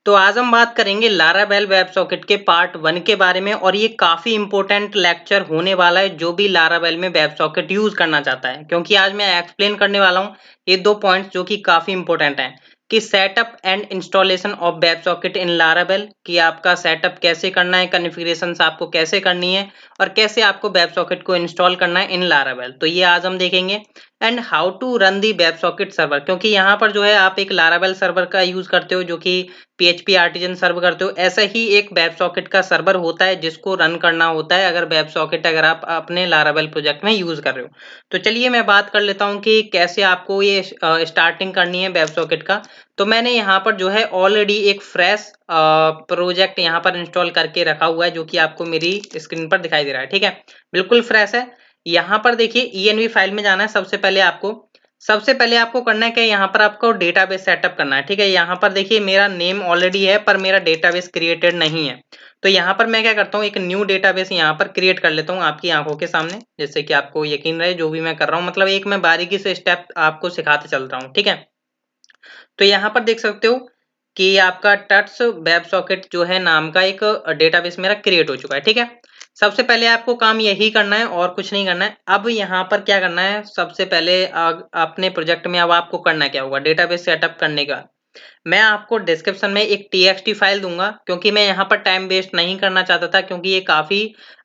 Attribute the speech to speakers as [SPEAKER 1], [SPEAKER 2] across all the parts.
[SPEAKER 1] तो आज हम बात करेंगे लारावेल वेब सॉकेट के पार्ट 1 के बारे में और ये काफ़ी इम्पोर्टेंट लेक्चर होने वाला है जो भी लारावेल में वेब सॉकेट यूज़ करना चाहता है, क्योंकि आज मैं एक्सप्लेन करने वाला हूँ ये 2 पॉइंट्स जो कि काफ़ी इम्पोर्टेंट हैं कि setup and installation of web socket in Laravel, कि आपका सेटअप कैसे करना है, कॉन्फ़िगरेशंस आपको कैसे करनी है और कैसे आपको वेब सॉकेट को इंस्टॉल करना है इन लारावेल। तो ये आज हम देखेंगे। And how to run the web socket server, क्योंकि यहाँ पर जो है आप एक लारावेल सर्वर का यूज़ करते हो जो कि PHP आर्टिजन सर्व करते हो, ऐसा ही एक वेब सॉकेट का सर्वर होता है जिसको रन करना होता है अगर वेब सॉकेट अगर आप अपने लारावेल प्रोजेक्ट में यूज कर रहे हो। तो चलिए मैं बात कर लेता हूँ कि कैसे आपको ये स्टार्टिंग करनी है वेब सॉकेट का। तो मैंने यहाँ पर जो है ऑलरेडी एक फ्रेश प्रोजेक्ट यहाँ पर इंस्टॉल करके रखा हुआ है जो कि आपको मेरी स्क्रीन पर दिखाई दे रहा है। ठीक है, बिल्कुल फ्रेश है। यहाँ पर देखिए ENV फाइल में जाना है। सबसे पहले आपको करना है कि यहाँ पर आपको डेटाबेस सेटअप करना है। ठीक है, यहाँ पर देखिए मेरा नेम ऑलरेडी है पर मेरा डेटाबेस क्रिएटेड नहीं है। तो यहाँ पर मैं क्या करता हूँ, एक न्यू डेटाबेस यहाँ पर क्रिएट कर लेता हूँ आपकी आंखों के सामने, जिससे कि आपको यकीन रहे जो भी मैं कर रहा हूँ, मतलब एक मैं बारीकी से स्टेप आपको सिखाते चल रहा हूँ। ठीक है, तो यहाँ पर देख सकते हो कि आपका टट्स वेब सॉकेट जो है नाम का एक डेटाबेस मेरा क्रिएट हो चुका है। ठीक है, सबसे पहले आपको काम यही करना है और कुछ नहीं करना है। अब यहाँ पर क्या करना है, सबसे पहले अपने प्रोजेक्ट में अब आपको करना क्या होगा, डेटाबेस सेटअप करने का मैं आपको डिस्क्रिप्शन में एक TXT फाइल दूंगा, क्योंकि मैं यहाँ पर टाइम वेस्ट नहीं करना चाहता था, क्योंकि ये काफी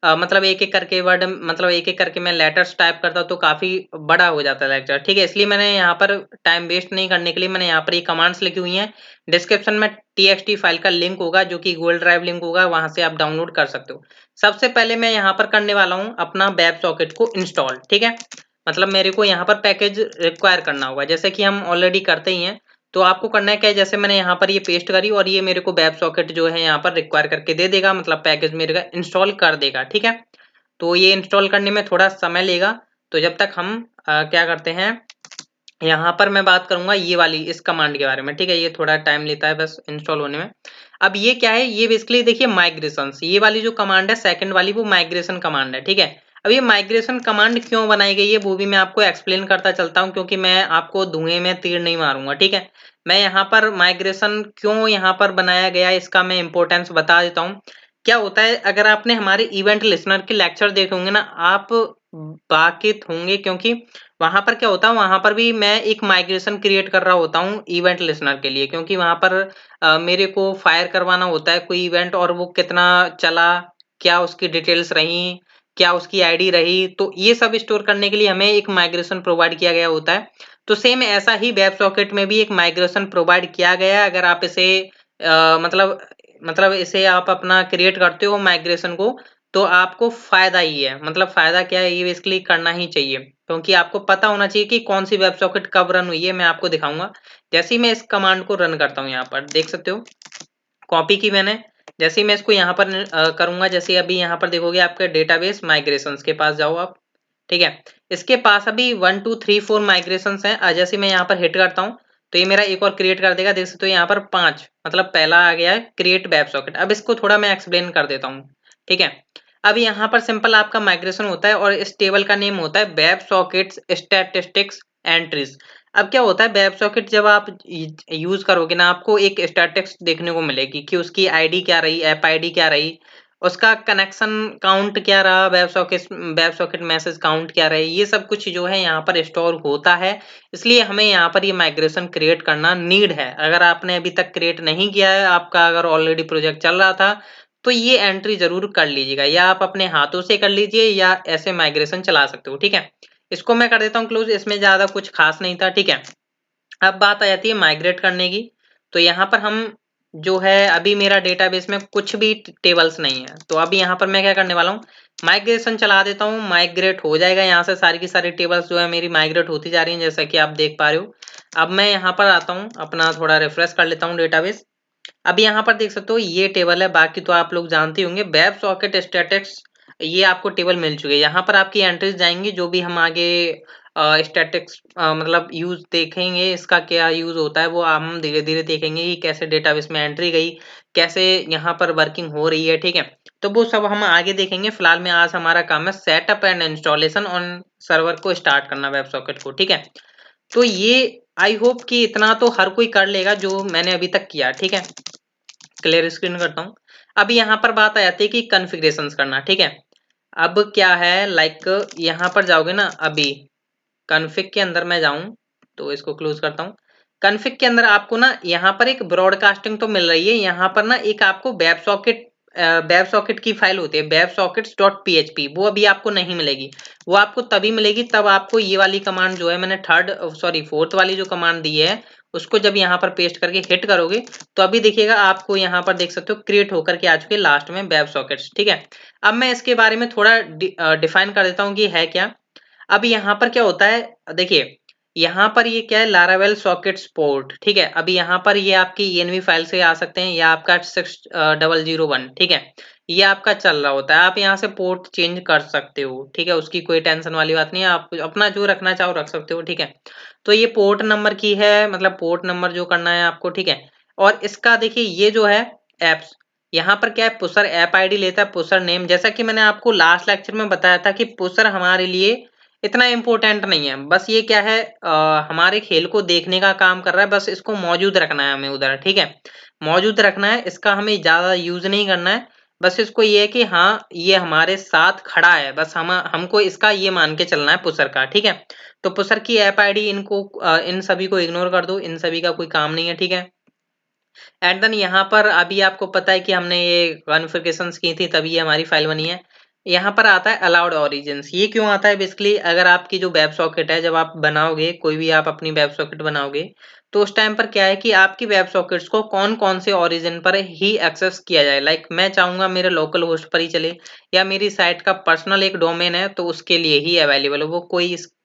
[SPEAKER 1] मतलब एक एक करके वर्ड, मतलब एक एक करके मैं लेटर्स टाइप करता तो काफी बड़ा हो जाता लेक्चर। ठीक है, इसलिए मैंने यहाँ पर टाइम वेस्ट नहीं करने के लिए मैंने यहाँ पर ये कमांड्स लिखी हुई हैं। डिस्क्रिप्शन में TXT फाइल का लिंक होगा जो कि गूगल ड्राइव लिंक होगा, वहां से आप डाउनलोड कर सकते हो। सबसे पहले मैं यहाँ पर करने वाला हूँ अपना वेब सॉकेट को इंस्टॉल। ठीक है, मतलब मेरे को यहाँ पर पैकेज रिक्वायर करना होगा, जैसे कि हम ऑलरेडी करते ही हैं। तो आपको करना है क्या है, जैसे मैंने यहाँ पर ये पेस्ट करी और ये मेरे को वेब सॉकेट जो है यहाँ पर रिक्वायर करके दे देगा, मतलब पैकेज मेरे का इंस्टॉल कर देगा। ठीक है, तो ये इंस्टॉल करने में थोड़ा समय लेगा। तो जब तक हम क्या करते हैं, यहाँ पर मैं बात करूंगा ये वाली इस कमांड के बारे में। ठीक है, ये थोड़ा टाइम लेता है बस इंस्टॉल होने में। अब ये क्या है, ये बेसिकली देखिए माइग्रेशन, ये वाली जो कमांड है सेकंड वाली वो माइग्रेशन कमांड है। ठीक है, अब ये माइग्रेशन कमांड क्यों बनाई गई है वो भी मैं आपको एक्सप्लेन करता चलता हूँ, क्योंकि मैं आपको धुएं में तीर नहीं मारूंगा। ठीक है, मैं यहाँ पर माइग्रेशन क्यों यहाँ पर बनाया गया इसका मैं इंपॉर्टेंस बता देता हूँ। क्या होता है, अगर आपने हमारे इवेंट लिसनर के लेक्चर देखे होंगे ना, आप वाकिफ होंगे, क्योंकि वहां पर क्या होता है, वहां पर भी मैं एक माइग्रेशन क्रिएट कर रहा होता हूँ इवेंट लिसनर के लिए, क्योंकि वहां पर मेरे को फायर करवाना होता है कोई इवेंट और वो कितना चला, क्या उसकी डिटेल्स रही, क्या उसकी आईडी रही, तो ये सब स्टोर करने के लिए हमें एक माइग्रेशन प्रोवाइड किया गया होता है। तो सेम ऐसा ही वेब सॉकेट में भी एक माइग्रेशन प्रोवाइड किया गया है। अगर आप इसे मतलब इसे आप अपना क्रिएट करते हो माइग्रेशन को, तो आपको फायदा ही है। मतलब फायदा क्या है, ये बेसिकली करना ही चाहिए, क्योंकि आपको पता होना चाहिए कि कौन सी वेब सॉकेट कब रन हुई है। मैं आपको दिखाऊंगा जैसे ही मैं इस कमांड को रन करता हूँ, यहाँ पर देख सकते हो कॉपी की मैंने। जैसे ही मैं इसको यहाँ पर करूंगा, जैसे अभी यहाँ पर देखोगे आपके डेटाबेस माइग्रेशन के पास जाओ आप। ठीक है, इसके पास अभी 1 2 3 4 माइग्रेशन है। जैसे मैं यहाँ पर हिट करता हूँ तो ये मेरा एक और क्रिएट कर देगा। देख सकते हो यहाँ पर 5, मतलब पहला आ गया है क्रिएट वेब सॉकेट। अब इसको थोड़ा मैं एक्सप्लेन कर देता हूँ। ठीक है, अब यहाँ पर सिंपल आपका माइग्रेशन होता है और इस टेबल का नेम होता है वेब सॉकेट्स स्टैटिस्टिक्स एंट्रीज। अब क्या होता है, वेब सॉकेट जब आप यूज करोगे ना, आपको एक स्टैटिस्टिक्स देखने को मिलेगी कि उसकी आईडी क्या रही, ऐप आईडी क्या रही, उसका कनेक्शन काउंट क्या रहा, वेब सॉकेट मैसेज काउंट क्या रहे, ये सब कुछ जो है यहाँ पर स्टोर होता है। इसलिए हमें यहाँ पर ये माइग्रेशन क्रिएट करना नीड है। अगर आपने अभी तक क्रिएट नहीं किया है, आपका अगर ऑलरेडी प्रोजेक्ट चल रहा था, तो ये एंट्री जरूर कर लीजिएगा, या आप अपने हाथों से कर लीजिए या ऐसे माइग्रेशन चला सकते हो। ठीक है, इसको मैं कर देता हूँ क्लोज, इसमें ज्यादा कुछ खास नहीं था। ठीक है, अब बात आ जाती है माइग्रेट करने की। तो यहाँ पर हम जो है, अभी मेरा डेटाबेस में कुछ भी टेबल्स नहीं है, तो अभी यहाँ पर मैं क्या करने वाला हूँ, माइग्रेशन चला देता हूँ। माइग्रेट हो जाएगा, यहाँ से सारी की सारी टेबल्स जो है मेरी माइग्रेट होती जा रही हैं, जैसा कि आप देख पा रहे हो। अब मैं यहाँ पर आता हूँ, अपना थोड़ा रिफ्रेश कर लेता हूँ डेटाबेस। अभी यहाँ पर देख सकते हो ये टेबल है, बाकी तो आप लोग जानते होंगे। वेब सॉकेट स्टैटिक्स, ये आपको टेबल मिल चुकी है। यहाँ पर आपकी एंट्रीज जाएंगी, जो भी हम आगे स्टैटिक्स मतलब यूज देखेंगे, इसका क्या यूज होता है वो हम धीरे धीरे देखेंगे कि कैसे डेटाबेस में एंट्री गई, कैसे यहाँ पर वर्किंग हो रही है। ठीक है, तो वो सब हम आगे देखेंगे। फिलहाल में आज हमारा काम है setup and installation on server को स्टार्ट करना वेब सॉकेट को। ठीक है, तो ये आई होप कि इतना तो हर कोई कर लेगा जो मैंने अभी तक किया। ठीक है, क्लियर स्क्रीन करता हूँ। अब यहाँ पर बात आ जाती है कि कॉन्फ़िगरेशंस करना, ठीक है। अब क्या है, लाइक यहाँ पर जाओगे ना, अभी कॉन्फ़िग के अंदर मैं जाऊँ तो इसको क्लोज करता हूँ। कॉन्फ़िग के अंदर आपको ना यहाँ पर एक ब्रॉडकास्टिंग तो मिल रही है, यहाँ पर ना एक आपको वेब सॉकेट की फाइल होती है websockets.php, वो अभी आपको नहीं मिलेगी। वो आपको तभी मिलेगी तब आपको ये वाली कमांड जो है, मैंने फोर्थ वाली जो कमांड दी है, उसको जब यहाँ पर पेस्ट करके हिट करोगे तो अभी देखिएगा आपको यहाँ पर देख सकते हो क्रिएट होकर के आ चुके लास्ट में वेब सॉकेट्स, ठीक है। अब मैं इसके बारे में थोड़ा डिफाइन कर देता हूँ कि है क्या। अब यहाँ पर क्या होता है, देखिए यहाँ पर ये क्या है, लारावेल सॉकेट्स पोर्ट, ठीक है। अभी यहाँ पर ये आपकी env फाइल से आ सकते हैं या आपका 6001, ठीक है, ये आपका चल रहा होता है। आप यहाँ से पोर्ट चेंज कर सकते हो, ठीक है, उसकी कोई टेंशन वाली बात नहीं है, आप अपना जो रखना चाहो रख सकते हो, ठीक है। तो ये पोर्ट नंबर की है, मतलब पोर्ट नंबर जो करना है आपको, ठीक है। और इसका देखिए ये जो है एप्स, यहाँ पर क्या है, पुशर ऐप आईडी लेता है, पुशर नेम, जैसा कि मैंने आपको लास्ट लेक्चर में बताया था कि पुशर हमारे लिए इतना इम्पोर्टेंट नहीं है, बस ये क्या है, हमारे खेल को देखने का काम कर रहा है, बस इसको मौजूद रखना है हमें उधर, ठीक है, मौजूद रखना है, इसका हमें ज्यादा यूज नहीं करना है। बस इसको ये है कि हाँ ये हमारे साथ खड़ा है, बस हमको इसका ये मान के चलना है पुशर का, ठीक है। तो पुशर की ऐप आईडी इनको इन सभी को इग्नोर कर दो, इन सभी का कोई काम नहीं है, ठीक है। एंड देन यहाँ पर अभी आपको पता है कि हमने ये कॉन्फ़िगरेशंस की थी तभी ये हमारी फाइल बनी है। यहाँ पर आता है अलाउड ओरिजिन्स, ये क्यों आता है, बेसिकली अगर आपकी जो वेब सॉकेट है, जब आप बनाओगे कोई भी आप अपनी वेब सॉकेट बनाओगे, तो उस टाइम पर क्या है कि आपकी वेब सॉकेट्स को कौन कौन से ओरिजिन पर ही एक्सेस किया जाए। लाइक मैं चाहूंगा मेरे लोकल होस्ट पर ही चले, या मेरी साइट का पर्सनल एक डोमेन है तो उसके लिए ही अवेलेबल हो, वो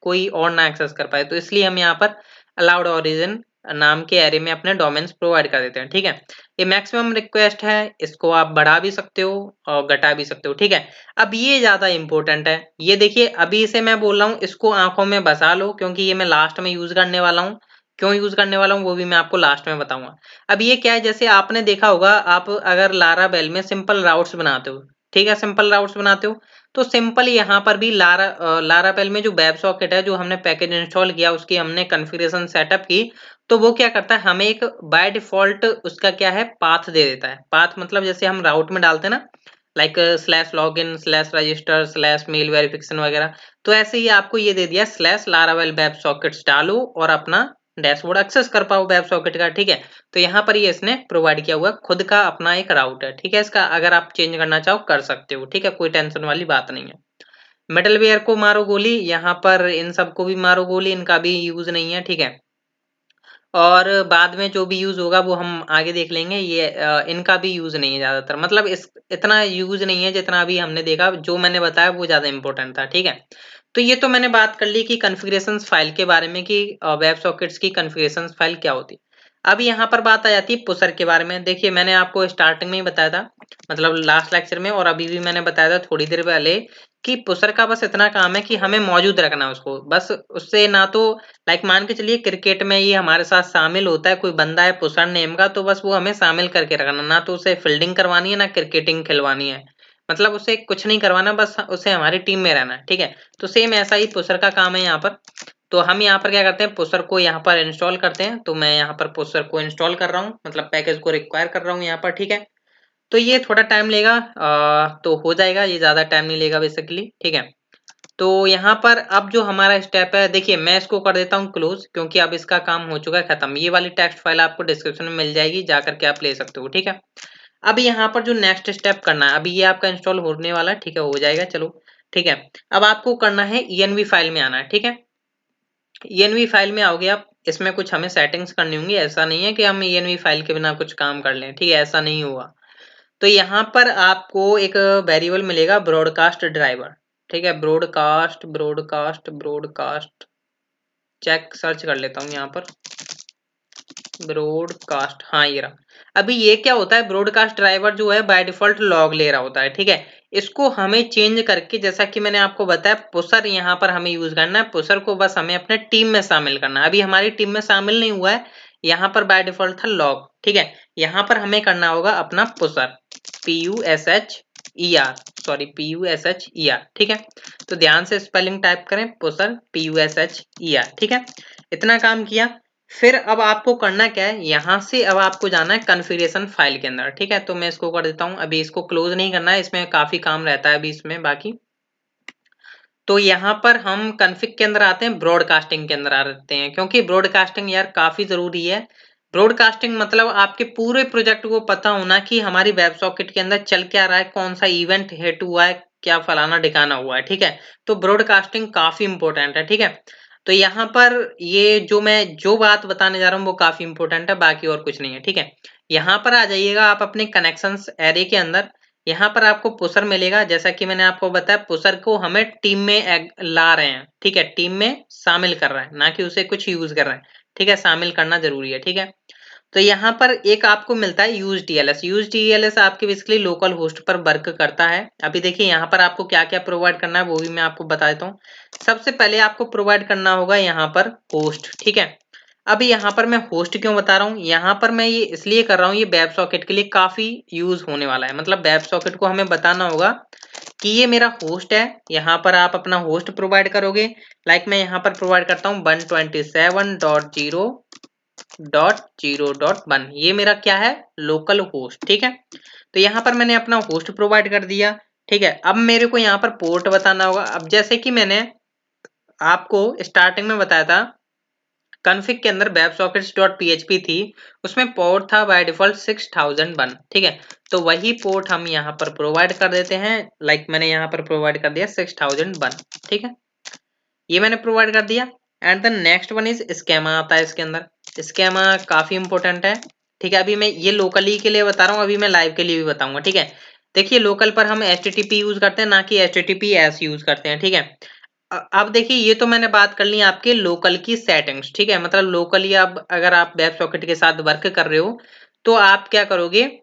[SPEAKER 1] कोई और ना एक्सेस कर पाए। तो इसलिए हम यहाँ पर अलाउड ओरिजिन नाम के एरे में अपने डोमेन्स प्रोवाइड कर देते हैं, ठीक है। ये मैक्सिमम रिक्वेस्ट है, इसको आप बढ़ा भी सकते हो और घटा भी सकते हो, ठीक है। अब ये ज्यादा इंपॉर्टेंट है, ये देखिए अभी इसे मैं बोल रहा हूँ, इसको आंखों में बसा लो क्योंकि ये मैं लास्ट में यूज करने वाला हूँ। क्यों यूज करने वाला हूँ वो भी मैं आपको लास्ट में बताऊंगा। अब ये क्या है, जैसे आपने देखा होगा, आप अगर लारावेल में सिंपल राउट्स बनाते हो, ठीक है, सिंपल राउट्स बनाते हो, तो सिंपल यहाँ पर भी लारावेल में जो वेब सॉकेट है, जो हमने पैकेज इंस्टॉल किया, उसकी हमने कॉन्फ़िगरेशन सेटअप की, तो वो क्या करता है, हमें एक बाय डिफॉल्ट उसका क्या है, पाथ दे देता है। पाथ मतलब जैसे हम राउट में डालते हैं ना, like slash login slash register slash mail verification वगैरह, तो ऐसे ही आपको ये दे दिया स्लैश लारावेल वेब सॉकेट्स डालो और अपना डैशबोर्ड एक्सेस कर पाओ वेब सॉकेट का, ठीक है। तो यहाँ पर ये इसने प्रोवाइड किया हुआ खुद का अपना एक राउट है, ठीक है। इसका अगर आप चेंज करना चाहो कर सकते हो, ठीक है, कोई टेंशन वाली बात नहीं है। मिडलवेयर को मारो गोली, यहाँ पर इन सबको भी मारो गोली, इनका भी यूज नहीं है, ठीक है। और बाद में जो भी यूज होगा वो हम आगे देख लेंगे, ये इनका भी यूज नहीं है ज्यादातर, मतलब इस इतना यूज नहीं है जितना अभी हमने देखा, जो मैंने बताया वो ज्यादा इंपॉर्टेंट था, ठीक है। तो ये तो मैंने बात कर ली कि कॉन्फ़िगरेशंस फाइल के बारे में, कि वेब सॉकेट्स की कॉन्फ़िगरेशंस फाइल क्या होती है। अब यहाँ पर बात आ जाती है पुशर के बारे में। देखिए मैंने आपको स्टार्टिंग में ही बताया था, मतलब लास्ट लेक्चर में, और अभी भी मैंने बताया था थोड़ी देर पहले, कि पुशर का बस इतना काम है कि हमें मौजूद रखना है उसको, बस उससे ना तो, लाइक मान के चलिए क्रिकेट में ये हमारे साथ शामिल होता है, कोई बंदा है पुशर नेम का, तो बस वो हमें शामिल करके रखना, ना तो उसे फील्डिंग करवानी है ना क्रिकेटिंग खिलवानी है, मतलब उसे कुछ नहीं करवाना, बस उसे हमारी टीम में रहना है, ठीक है। तो सेम ऐसा ही पुशर का काम है यहाँ पर। तो हम यहाँ पर क्या करते हैं, पुशर को यहाँ पर इंस्टॉल करते हैं, तो मैं यहाँ पर पुशर को इंस्टॉल कर रहा हूँ, मतलब पैकेज को रिक्वायर कर रहा हूँ यहाँ पर, ठीक है। तो ये थोड़ा टाइम लेगा, तो हो जाएगा, ये ज्यादा टाइम नहीं लेगा बेसिकली, ठीक है। तो यहाँ पर अब जो हमारा स्टेप है, देखिए मैं इसको कर देता हूँ क्लोज, क्योंकि अब इसका काम हो चुका है खत्म। ये वाली टेक्स्ट फाइल आपको डिस्क्रिप्शन में मिल जाएगी, जा करके आप ले सकते हो, ठीक है। अब यहाँ पर जो नेक्स्ट स्टेप करना है, अभी ये आपका इंस्टॉल होने वाला है, ठीक है, हो जाएगा, चलो ठीक है। अब आपको करना है env फाइल में आना है, ठीक है। env फाइल में आओगे आप, इसमें कुछ हमें सेटिंग्स करनी होंगी, ऐसा नहीं है कि हम env फाइल के बिना कुछ काम कर लें, ठीक है, ऐसा नहीं हुआ। तो यहाँ पर आपको एक वेरिएबल मिलेगा ब्रॉडकास्ट ड्राइवर, ठीक है, broadcast broadcast broadcast, check search कर लेता हूँ यहाँ पर, ब्रॉडकास्ट, हाँ ये रहा। अभी ये क्या होता है, ब्रॉडकास्ट ड्राइवर जो है बाय डिफॉल्ट लॉग ले रहा होता है, ठीक है। इसको हमें चेंज करके, जैसा कि मैंने आपको बताया, पुशर यहाँ पर हमें यूज करना है, पुशर को बस हमें अपने टीम में शामिल करना है। अभी हमारी टीम में शामिल नहीं हुआ है, यहाँ पर बाय डिफॉल्ट था लॉग, ठीक है। यहाँ पर हमें करना होगा अपना पुशर, PUSHER, सॉरी PUSHER, ठीक है। तो ध्यान से स्पेलिंग टाइप करें, पुशर PUSHER, ठीक है। इतना काम किया, फिर अब आपको करना क्या है, यहाँ से अब आपको जाना है कॉन्फ़िगरेशन फाइल के अंदर, ठीक है। तो मैं इसको कर देता हूँ, अभी इसको क्लोज नहीं करना है, इसमें काफी काम रहता है अभी इसमें बाकी। तो यहाँ पर हम कॉन्फ़िग के अंदर आते हैं, ब्रॉडकास्टिंग के अंदर आते हैं, क्योंकि ब्रॉडकास्टिंग यार काफी जरूरी है। ब्रॉडकास्टिंग मतलब आपके पूरे प्रोजेक्ट को पता होना कि हमारी वेब सॉकेट के अंदर चल क्या रहा है, कौन सा इवेंट हिट हुआ है, क्या फलाना ढिकाना हुआ है, ठीक है। तो ब्रॉडकास्टिंग काफी इंपॉर्टेंट है, ठीक है। तो यहाँ पर ये जो बात बताने जा रहा हूँ वो काफी इंपॉर्टेंट है, बाकी और कुछ नहीं है, ठीक है। यहाँ पर आ जाइएगा आप अपने कनेक्शंस एरे के अंदर। यहाँ पर आपको पुशर मिलेगा, जैसा कि मैंने आपको बताया पुशर को हमें टीम में ला रहे हैं, ठीक है, टीम में शामिल कर रहा है, ना कि उसे कुछ यूज कर रहे हैं, ठीक है। शामिल करना जरूरी है, ठीक है। तो यहाँ पर एक आपको मिलता है यूज टीएलएस। यूज टीएलएस आपके बेसिकली लोकल होस्ट पर वर्क करता है। अभी देखिए यहाँ पर आपको क्या क्या प्रोवाइड करना है वो भी मैं आपको बता देता हूँ। सबसे पहले आपको प्रोवाइड करना होगा यहाँ पर होस्ट, ठीक है। अभी यहाँ पर मैं होस्ट क्यों बता रहा हूँ, यहाँ पर मैं ये इसलिए कर रहा हूँ, ये वेब सॉकेट के लिए काफी यूज होने वाला है। मतलब वेब सॉकेट को हमें बताना होगा कि ये मेरा होस्ट है। यहाँ पर आप अपना होस्ट प्रोवाइड करोगे, लाइक मैं यहाँ पर प्रोवाइड करता हूँ 127.0.0.1, ये मेरा क्या है, लोकल होस्ट, ठीक है। तो यहाँ पर मैंने अपना होस्ट प्रोवाइड कर दिया, ठीक है। अब मेरे को यहाँ पर पोर्ट बताना होगा। अब जैसे कि मैंने आपको स्टार्टिंग में बताया था, कॉन्फ़िग के अंदर websockets.php थी, उसमें पोर्ट था बाय डिफॉल्ट 6001, ठीक है। तो वही पोर्ट हम यहाँ पर प्रोवाइड कर देते हैं, लाइक मैंने यहाँ पर प्रोवाइड कर दिया 6001, ठीक है। ये मैंने प्रोवाइड कर दिया। And the next one is schema आता है इसके अंदर। स्केमा काफी इंपॉर्टेंट है, ठीक है। अभी मैं ये लोकली के लिए बता रहा हूँ, अभी मैं लाइव के लिए भी बताऊंगा, ठीक है। देखिए लोकल पर हम HTTP यूज करते हैं, ना कि HTTPS यूज करते हैं, ठीक है। अब देखिए ये तो मैंने बात कर ली आपके लोकल की सेटिंग्स, ठीक है। मतलब लोकली अब अगर आप वेब सॉकेट के साथ वर्क कर रहे हो तो आप क्या करोगे,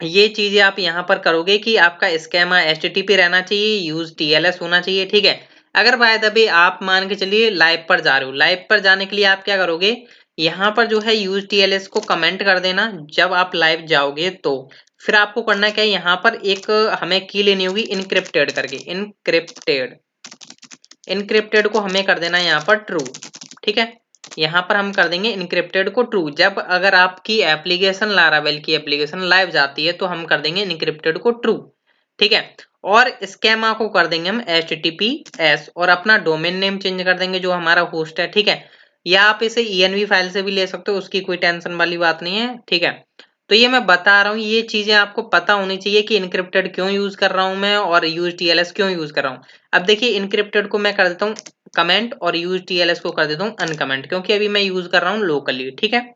[SPEAKER 1] ये चीजें आप यहाँ पर करोगे कि आपका स्केमा HTTP रहना चाहिए, यूज TLS होना चाहिए, ठीक है। अगर बाय द वे आप मान के चलिए लाइव पर जा रहे हो, लाइव पर जाने के लिए आप क्या करोगे, यहाँ पर जो है यूज TLS को कमेंट कर देना जब आप लाइव जाओगे। तो फिर आपको करना क्या है, यहाँ पर एक हमें की लेनी होगी इनक्रिप्टेड करके, इनक्रिप्टेड को हमें कर देना है यहाँ पर ट्रू, ठीक है। यहाँ पर हम कर देंगे इनक्रिप्टेड को ट्रू। जब अगर आपकी एप्लीकेशन लारावेल की एप्लीकेशन लाइव जाती है तो हम कर देंगे इनक्रिप्टेड को ट्रू, ठीक है। और स्केमा को कर देंगे हम HTTPS और अपना डोमेन नेम चेंज कर देंगे जो हमारा होस्ट है, ठीक है। या आप इसे ENV फाइल से भी ले सकते हो, उसकी कोई टेंशन वाली बात नहीं है, ठीक है। तो ये मैं बता रहा हूँ, ये चीजें आपको पता होनी चाहिए कि इनक्रिप्टेड क्यों यूज कर रहा हूँ मैं और यूज TLS क्यों यूज कर रहा हूँ। अब देखिए इनक्रिप्टेड को मैं कर देता हूँ कमेंट और यूज TLS को कर देता हूँ अनकमेंट, क्योंकि अभी मैं यूज कर रहा हूँ लोकली, ठीक है।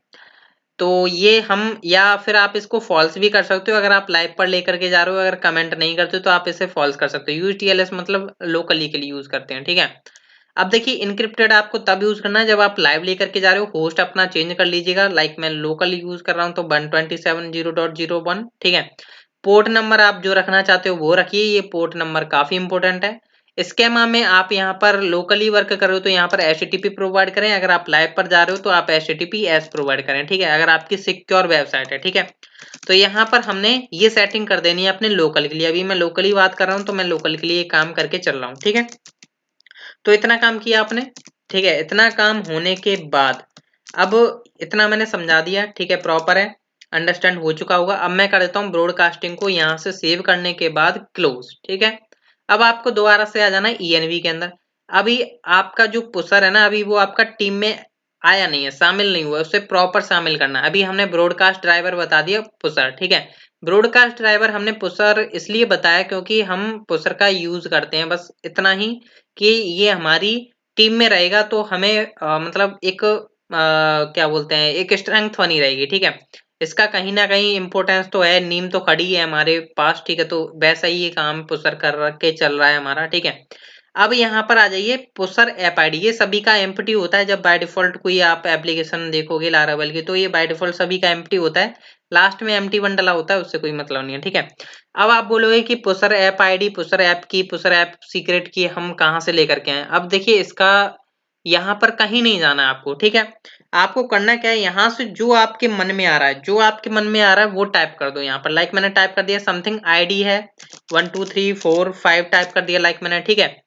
[SPEAKER 1] तो ये हम, या फिर आप इसको फॉल्स भी कर सकते हो, अगर आप लाइव पर लेकर के जा रहे हो, अगर कमेंट नहीं करते तो आप इसे फॉल्स कर सकते हो। यूज TLS मतलब लोकली के लिए यूज करते हैं, ठीक है। अब देखिए इनक्रिप्टेड आपको तब यूज करना है जब आप लाइव लेकर के जा रहे हो, होस्ट अपना चेंज कर लीजिएगा, लाइक मैं लोकल यूज कर रहा हूँ तो 127.0.0.1, ठीक है। पोर्ट नंबर आप जो रखना चाहते हो वो रखिए, ये पोर्ट नंबर काफी इंपॉर्टेंट है। स्केमा में आप यहाँ पर लोकली वर्क कर रहे हो तो यहाँ पर HTTP प्रोवाइड करें, अगर आप लाइव पर जा रहे हो तो आप HTTPS प्रोवाइड करें, ठीक है, अगर आपकी सिक्योर वेबसाइट है, ठीक है। तो यहाँ पर हमने ये सेटिंग कर देनी है अपने लोकल के लिए। अभी मैं लोकली बात कर रहा हूँ तो मैं लोकल के लिए काम करके चल रहा हूँ, ठीक है। तो इतना काम किया आपने, ठीक है। इतना काम होने के बाद अब इतना मैंने समझा दिया, ठीक है, प्रॉपर है, अंडरस्टैंड हो चुका होगा। अब मैं कर देता हूँ ब्रॉडकास्टिंग को यहाँ से सेव करने के बाद क्लोज, ठीक है। अब आपको दोबारा से आ जाना है ENV के अंदर। अभी आपका जो पुशर है ना, अभी वो आपका टीम में आया नहीं है, शामिल नहीं हुआ, उसे प्रॉपर शामिल करना है। अभी हमने ब्रॉडकास्ट ड्राइवर बता दिया पुशर, ठीक है। ब्रॉडकास्ट ड्राइवर हमने पुशर इसलिए बताया क्योंकि हम पुशर का यूज करते हैं, बस इतना ही कि ये हमारी टीम में रहेगा तो हमें मतलब एक क्या बोलते हैं, एक स्ट्रेंथ बनी रहेगी, ठीक है। इसका कहीं ना कहीं इंपॉर्टेंस तो है, नीम तो खड़ी है हमारे पास, ठीक है। तो वैसा ही ये काम पुशर कर के चल रहा है हमारा, ठीक है। अब यहाँ पर आ जाइए पुशर ऐप आईडी, ये सभी का एम्प्टी होता है। जब बाय डिफॉल्ट कोई आप एप्लीकेशन देखोगे लारावेल की तो ये बाय डिफॉल्ट सभी का एम्प्टी होता है, लास्ट में empty1 डला होता है, उससे कोई मतलब नहीं है, ठीक है। अब आप बोलोगे कि pusher app ID, pusher app की, पुशर ऐप सीक्रेट की हम कहाँ से लेकर के आए। अब देखिए इसका यहाँ पर कहीं नहीं जाना है आपको, ठीक है। आपको करना क्या है, यहाँ से जो आपके मन में आ रहा है, जो आपके मन में आ रहा है वो टाइप कर दो यहाँ पर। लाइक मैंने टाइप कर दिया समथिंग आईडी है 1 2 3 4 5 टाइप कर दिया, लाइक मैंने, ठीक है।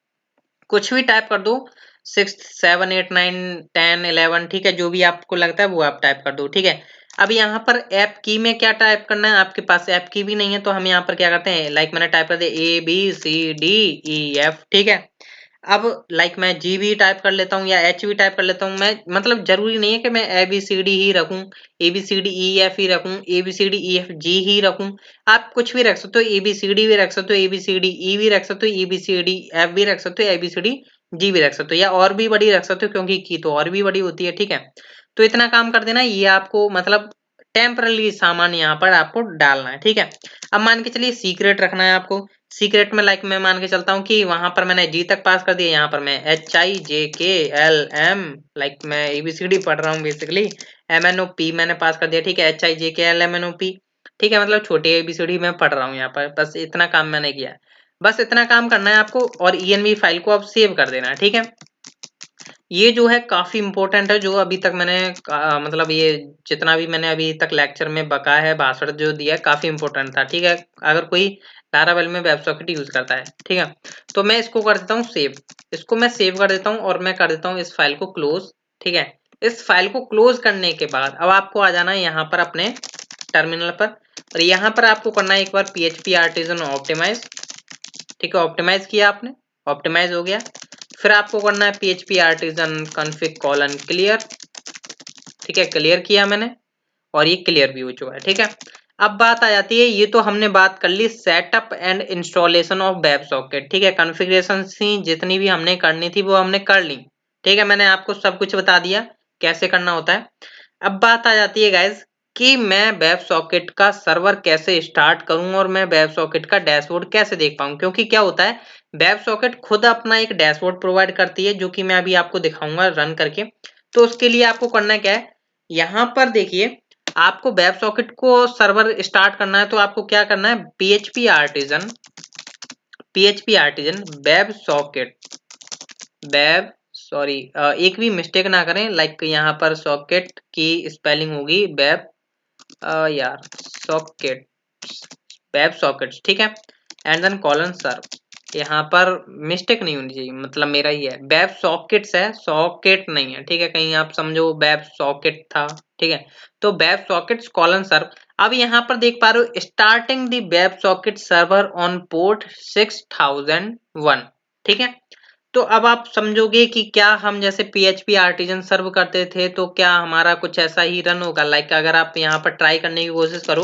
[SPEAKER 1] कुछ भी टाइप कर दो, 6 7 8 9 10 11 ठीक है, जो भी आपको लगता है वो आप टाइप कर दो। ठीक है, अब यहाँ पर ऐप की में क्या टाइप करना है, आपके पास ऐप की भी नहीं है तो हम यहाँ पर क्या करते हैं, लाइक मैंने टाइप कर दिया ABCDEF। ठीक है, अब लाइक मैं जी भी टाइप कर लेता हूँ या एच भी टाइप कर लेता हूँ। मैं मतलब जरूरी नहीं है कि मैं ABCD ही रखूँ, ABCDEF ही रखूँ, ABCDEFG ही रखूँ। आप कुछ भी रख सकते हो, ABCD भी रख सकते हो, ABCDE भी रख सकते हो, ABCDF भी रख सकते हो, ABCDG भी रख सकते हो, या और भी बड़ी रख सकते हो क्योंकि की तो और भी बड़ी होती है। ठीक है, तो इतना काम कर देना, ये आपको मतलब टेम्परली सामान यहाँ पर आपको डालना है। ठीक है, अब मान के चलिए सीक्रेट रखना है आपको। सीक्रेट में लाइक मैं मान के चलता हूँ कि वहां पर मैंने जी तक पास कर दिया, यहाँ पर मैं HIJKLM, लाइक मैं ABCD पढ़ रहा हूँ बेसिकली, MNOP मैंने पास कर दिया। ठीक है, HIJKLMNOP। ठीक है, मतलब छोटे ABCD मैं पढ़ रहा हूँ यहाँ पर, बस इतना काम मैंने किया है। बस इतना काम करना है आपको और ENV फाइल को अब सेव कर देना है। ठीक है, ये जो है काफी इंपॉर्टेंट है, जो अभी तक मैंने मतलब ये जितना भी मैंने अभी तक लेक्चर में बकाया है भाषण जो दिया है काफी इंपॉर्टेंट था। ठीक है, अगर कोई लारावेल में वेब सॉकेट यूज करता है। ठीक है, तो मैं इसको कर देता हूँ सेव, इसको मैं सेव कर देता हूँ और मैं कर देता हूँ इस फाइल को क्लोज। ठीक है, इस फाइल को क्लोज करने के बाद अब आपको आ जाना है यहाँ पर अपने टर्मिनल पर, और यहाँ पर आपको करना है एक बार PHP आर्टिजन ऑप्टिमाइज। ठीक है, ऑप्टिमाइज किया आपने, ऑप्टिमाइज हो गया। फिर आपको करना है PHP artisan config colon clear. ठीक है, क्लियर किया मैंने और ये क्लियर भी हो चुका है। ठीक है, अब बात आ जाती है, ये तो हमने बात कर ली setup and installation of web socket. ठीक है, कॉन्फ़िगरेशन थी जितनी भी हमने करनी थी वो हमने कर ली। ठीक है, मैंने आपको सब कुछ बता दिया कैसे करना होता है। अब बात आ जाती है गाइज कि मैं वेब सॉकेट का सर्वर कैसे स्टार्ट करूं और मैं वेब सॉकेट का डैशबोर्ड कैसे देख पाऊं, क्योंकि क्या होता है वेब सॉकेट खुद अपना एक डैशबोर्ड प्रोवाइड करती है जो कि मैं अभी आपको दिखाऊंगा रन करके। तो उसके लिए आपको करना क्या है, यहाँ पर देखिए आपको वेब सॉकेट को सर्वर स्टार्ट करना है तो आपको क्या करना है, PHP artisan web socket, web sorry एक भी मिस्टेक ना करें, लाइक यहाँ पर सॉकेट की स्पेलिंग होगी वेब यार सॉकेट, वेब सॉकेट्स। ठीक है, एंड देन कॉलन सर्व, यहाँ पर मिस्टेक नहीं होनी चाहिए, मतलब मेरा ही है, वेब सॉकेट्स है सॉकेट नहीं है। ठीक है, कहीं आप समझो वेब सॉकेट था। ठीक है, तो वेब सॉकेट्स कॉलन सर्व। अब यहाँ पर देख पा रहे हो starting the web socket server on port 6001। ठीक है, तो अब आप समझोगे कि क्या हम जैसे PHP आर्टिजन सर्व करते थे तो क्या हमारा कुछ ऐसा ही रन होगा। लाइक अगर आप यहाँ पर ट्राई करने की कोशिश करो,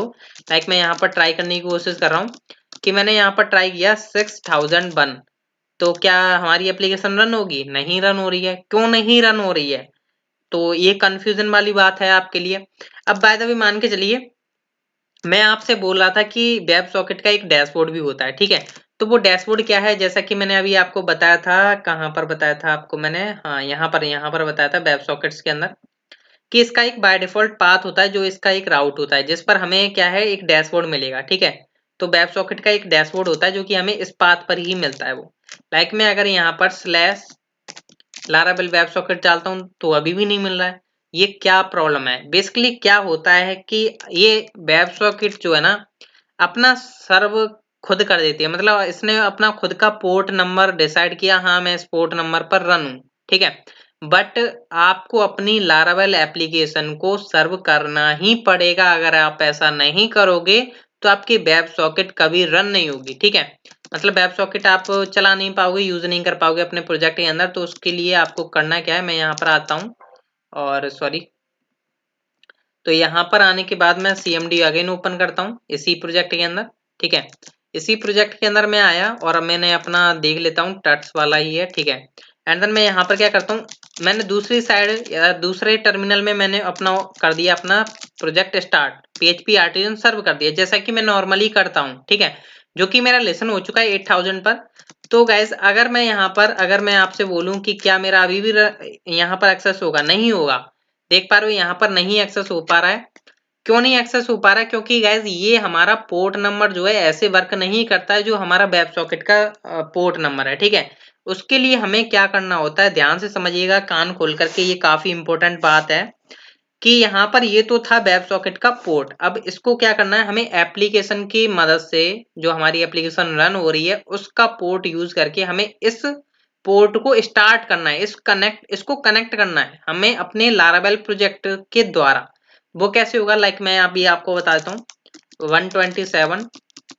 [SPEAKER 1] लाइक मैं यहाँ पर ट्राई करने की कोशिश कर रहा हूँ कि मैंने यहाँ पर ट्राई किया 6001, तो क्या हमारी एप्लीकेशन रन होगी, नहीं रन हो रही है। क्यों नहीं रन हो रही है, तो ये कंफ्यूजन वाली बात है आपके लिए। अब बाय द वे मान के चलिए मैं आपसे बोल रहा था कि वेब सॉकेट का एक डैशबोर्ड भी होता है। ठीक है, तो वो डैशबोर्ड क्या है, जैसा कि मैंने अभी आपको बताया था, कहाँ पर बताया था आपको मैंने, हाँ यहाँ पर बताया था वेब सॉकेट्स के अंदर कि इसका एक बाय डिफॉल्ट पाथ होता है, जो इसका एक राउट होता है जिस पर हमें क्या है एक डैशबोर्ड मिलेगा। ठीक है, तो वेब सॉकेट का एक डैशबोर्ड होता है जो कि हमें इस पाथ पर ही मिलता है वो। लाइक मैं अगर यहाँ पर स्लैश लारावेल वेब सॉकेट डालता हूँ तो अभी भी नहीं मिल रहा है। ये क्या प्रॉब्लम है, बेसिकली क्या होता है कि ये वेब सॉकेट जो है ना अपना सर्व खुद कर देती है, मतलब इसने अपना खुद का पोर्ट नंबर डिसाइड किया, हाँ मैं इस पोर्ट नंबर पर रन हूँ। ठीक है, बट आपको अपनी लारावेल एप्लीकेशन को सर्व करना ही पड़ेगा, अगर आप ऐसा नहीं करोगे तो आपकी वेब सॉकेट कभी रन नहीं होगी। ठीक है, मतलब वेब सॉकेट आप चला नहीं पाओगे, यूज नहीं कर पाओगे अपने प्रोजेक्ट के अंदर। तो उसके लिए आपको करना क्या है, मैं यहाँ पर आता हूँ और सॉरी, तो यहाँ पर आने के बाद मैं CMD अगेन ओपन करता हूँ इसी प्रोजेक्ट के अंदर। ठीक है, इसी प्रोजेक्ट के अंदर मैं आया और अब मैंने अपना देख लेता हूँ टट्स वाला ही है। ठीक है, एंड देन मैं यहाँ पर क्या करता हूँ, मैंने दूसरी साइड या दूसरे टर्मिनल में मैंने अपना कर दिया अपना प्रोजेक्ट स्टार्ट, PHP आर्टिजन सर्व कर दिया जैसा कि मैं नॉर्मली करता हूँ। ठीक है, जो कि मेरा लेसन हो चुका है 8000 पर। तो गाइज अगर मैं यहाँ पर अगर मैं आपसे बोलूँ कि क्या मेरा अभी भी यहाँ पर एक्सेस होगा, नहीं होगा। देख पा रहे हो यहाँ पर नहीं एक्सेस हो पा रहा है। क्यों नहीं एक्सेस हो पा रहा है, क्योंकि गाइज ये हमारा पोर्ट नंबर जो है ऐसे वर्क नहीं करता है जो हमारा वेब सॉकेट का पोर्ट नंबर है। ठीक है, उसके लिए हमें क्या करना होता है, ध्यान से समझिएगा कान खोल करके, ये काफी इंपॉर्टेंट बात है कि यहाँ पर ये तो था वेब सॉकेट का पोर्ट। अब इसको क्या करना है, हमें एप्लीकेशन की मदद से जो हमारी एप्लीकेशन रन हो रही है उसका पोर्ट यूज करके हमें इस पोर्ट को स्टार्ट करना है, इसको कनेक्ट करना है हमें अपने लारावेल प्रोजेक्ट के द्वारा। वो कैसे होगा, लाइक मैं अभी आपको बता देता हूँ। 127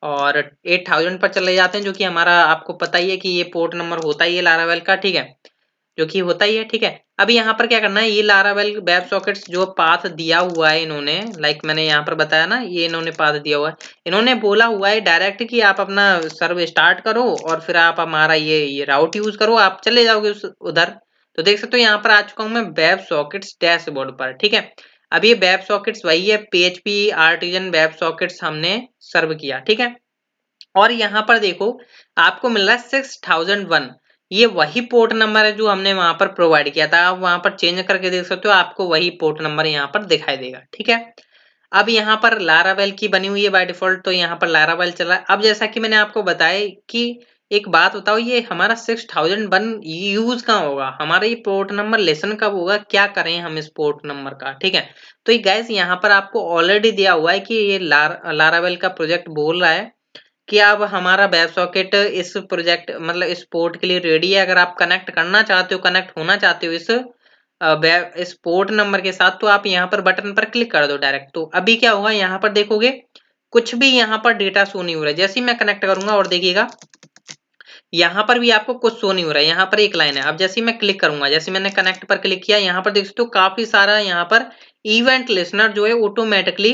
[SPEAKER 1] और 8000 पर चले जाते हैं, जो कि हमारा आपको पता ही है कि ये पोर्ट नंबर होता ही है लारावेल का, ठीक है, जो कि होता ही है, ठीक है। अभी यहाँ पर क्या करना है, ये लारावेल वेब सॉकेट्स जो पाथ दिया हुआ है इन्होंने, लाइक मैंने यहाँ पर बताया ना, ये इन्होंने पाथ दिया हुआ है, इन्होंने बोला हुआ है डायरेक्ट कि आप अपना सर्व स्टार्ट करो और फिर आप हमारा ये राउट यूज करो, आप चले जाओगे उधर। तो देख सकते हो यहाँ पर आ चुका हूँ मैं वेब सॉकेट्स डैशबोर्ड पर, ठीक है। अब ये वेब सॉकेट्स वही है, PHP आर्टिजन वेब सॉकेट्स हमने सर्व किया, ठीक है। और यहाँ पर देखो आपको मिल रहा है 6001, ये वही पोर्ट नंबर है जो हमने वहां पर प्रोवाइड किया था। आप वहां पर चेंज करके देख सकते हो, आपको वही पोर्ट नंबर यहाँ पर दिखाई देगा, ठीक है। अब यहाँ पर लारावेल की बनी हुई है बाय डिफॉल्ट, तो यहाँ पर लारावेल चला। अब जैसा कि मैंने आपको बताया कि एक बात बताओ, ये हमारा 6001 यूज कहाँ होगा, हमारा ये पोर्ट नंबर लेसन कब होगा, क्या करें हम इस पोर्ट नंबर का, ठीक है। तो ये गैस यहाँ पर आपको ऑलरेडी दिया हुआ है कि ये लारावेल का प्रोजेक्ट बोल रहा है कि अब हमारा वेब सॉकेट इस प्रोजेक्ट मतलब इस पोर्ट के लिए रेडी है। अगर आप कनेक्ट करना चाहते हो, कनेक्ट होना चाहते हो इस पोर्ट नंबर के साथ, तो आप यहाँ पर बटन पर क्लिक कर दो डायरेक्ट। तो अभी क्या होगा, यहाँ पर देखोगे कुछ भी यहाँ पर डेटा शो नहीं हो रहा है। जैसे ही मैं कनेक्ट करूंगा और देखिएगा यहाँ पर भी आपको कुछ शो नहीं हो रहा है, यहाँ पर एक लाइन है। अब जैसे ही मैं क्लिक करूंगा, जैसे मैंने कनेक्ट पर क्लिक किया, यहाँ पर देख सकते हो काफी सारा यहाँ पर इवेंट लिसनर जो है ऑटोमेटिकली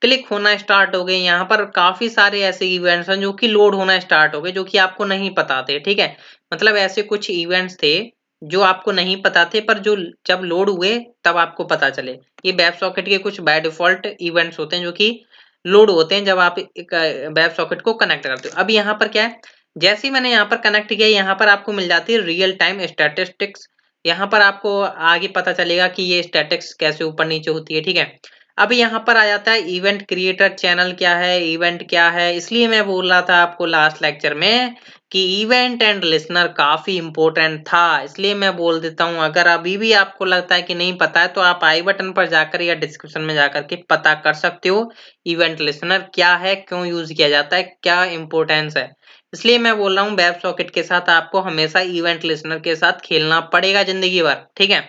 [SPEAKER 1] क्लिक होना स्टार्ट हो गए। यहाँ पर काफी सारे ऐसे इवेंट्स हैं जो कि लोड होना स्टार्ट हो गए, जो कि आपको नहीं पता थे, ठीक है। मतलब ऐसे कुछ इवेंट्स थे जो आपको नहीं पता थे, पर जो जब लोड हुए तब आपको पता चले। ये वेब सॉकेट के कुछ बाय डिफॉल्ट इवेंट्स होते हैं जो कि लोड होते हैं जब आप एक वेब सॉकेट को कनेक्ट करते हो। अब यहाँ पर क्या है, जैसे ही मैंने यहाँ पर कनेक्ट किया, यहाँ पर आपको मिल जाती है रियल टाइम स्टैटिस्टिक्स। यहाँ पर आपको आगे पता चलेगा कि ये स्टैटिक्स कैसे ऊपर नीचे होती है, ठीक है। अब यहाँ पर आ जाता है इवेंट क्रिएटर चैनल क्या है, इवेंट क्या है। इसलिए मैं बोल रहा था आपको लास्ट लेक्चर में कि इवेंट एंड लिसनर काफी इंपॉर्टेंट था, इसलिए मैं बोल देता हूँ। अगर अभी भी आपको लगता है कि नहीं पता है, तो आप आई बटन पर जाकर या डिस्क्रिप्शन में जाकर के पता कर सकते हो इवेंट लिसनर क्या है, क्यों यूज किया जाता है, क्या इंपॉर्टेंस है। इसलिए मैं बोल रहा हूँ वेब सॉकेट के साथ आपको हमेशा इवेंट लिसनर के साथ खेलना पड़ेगा जिंदगी भर, ठीक है।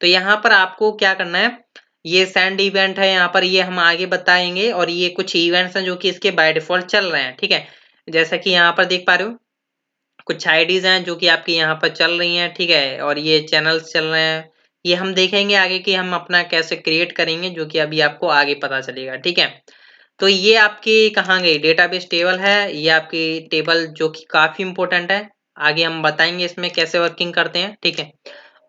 [SPEAKER 1] तो यहाँ पर आपको क्या करना है, ये सेंड इवेंट है यहाँ पर, ये हम आगे बताएंगे। और ये कुछ इवेंट्स हैं जो कि इसके बाय डिफॉल्ट चल रहे हैं, ठीक है। जैसा कि यहाँ पर देख पा रहे हो कुछ आईडीज हैं जो कि आपकी यहाँ पर चल रही हैं, ठीक है। और ये चैनल्स चल रहे हैं, ये हम देखेंगे आगे कि हम अपना कैसे क्रिएट करेंगे, जो कि अभी आपको आगे पता चलेगा, ठीक है। तो ये आपकी कहाँ गई, डेटाबेस टेबल है, ये आपकी टेबल जो कि काफी इंपॉर्टेंट है। आगे हम बताएंगे इसमें कैसे वर्किंग करते हैं, ठीक है।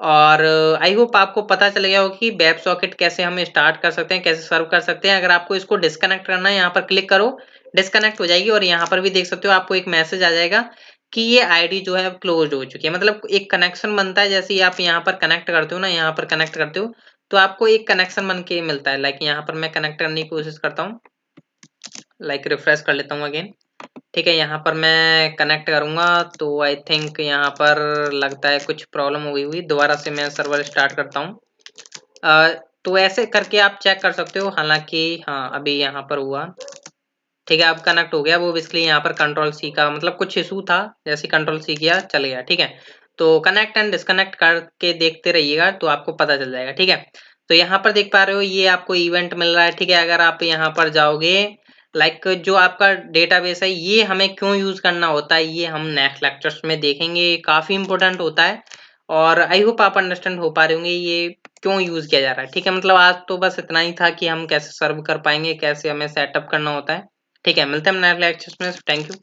[SPEAKER 1] और आई होप आपको पता चल गया होगा कि वेब सॉकेट कैसे हम स्टार्ट कर सकते हैं, कैसे सर्व कर सकते हैं। अगर आपको इसको डिस्कनेक्ट करना है, यहाँ पर क्लिक करो, डिस्कनेक्ट हो जाएगी। और यहाँ पर भी देख सकते हो आपको एक मैसेज आ जाएगा कि ये आईडी जो है क्लोज हो चुकी है। मतलब एक कनेक्शन बनता है, जैसे ही आप यहाँ पर कनेक्ट करते हो ना, यहाँ पर कनेक्ट करते हो तो आपको एक कनेक्शन बन के मिलता है। लाइक यहाँ पर मैं कनेक्ट करने की कोशिश करता हूँ, लाइक रिफ्रेश कर लेता हूँ अगेन, ठीक है। यहाँ पर मैं कनेक्ट करूंगा तो आई थिंक यहाँ पर लगता है कुछ प्रॉब्लम हो गई हुई। दोबारा से मैं सर्वर स्टार्ट करता हूँ। तो ऐसे करके आप चेक कर सकते हो। हालांकि हाँ अभी यहाँ पर हुआ, ठीक है, अब कनेक्ट हो गया। वो बेसिकली यहाँ पर कंट्रोल सी का मतलब कुछ इशू था, जैसे कंट्रोल सी किया चल गया, ठीक है। तो कनेक्ट एंड डिस्कनेक्ट करके देखते रहिएगा तो आपको पता चल जाएगा, ठीक है। तो यहाँ पर देख पा रहे हो ये आपको इवेंट मिल रहा है, ठीक है। अगर आप यहाँ पर जाओगे, लाइक जो आपका डेटाबेस है ये हमें क्यों यूज करना होता है, ये हम नेक्स्ट लेक्चर्स में देखेंगे, काफी इंपॉर्टेंट होता है। और आई होप आप अंडरस्टैंड हो पा रहे होंगे ये क्यों यूज किया जा रहा है, ठीक है। मतलब आज तो बस इतना ही था कि हम कैसे सर्व कर पाएंगे, कैसे हमें सेटअप करना होता है, ठीक है। मिलते हैं नए लेक्चर्स में, थैंक यू।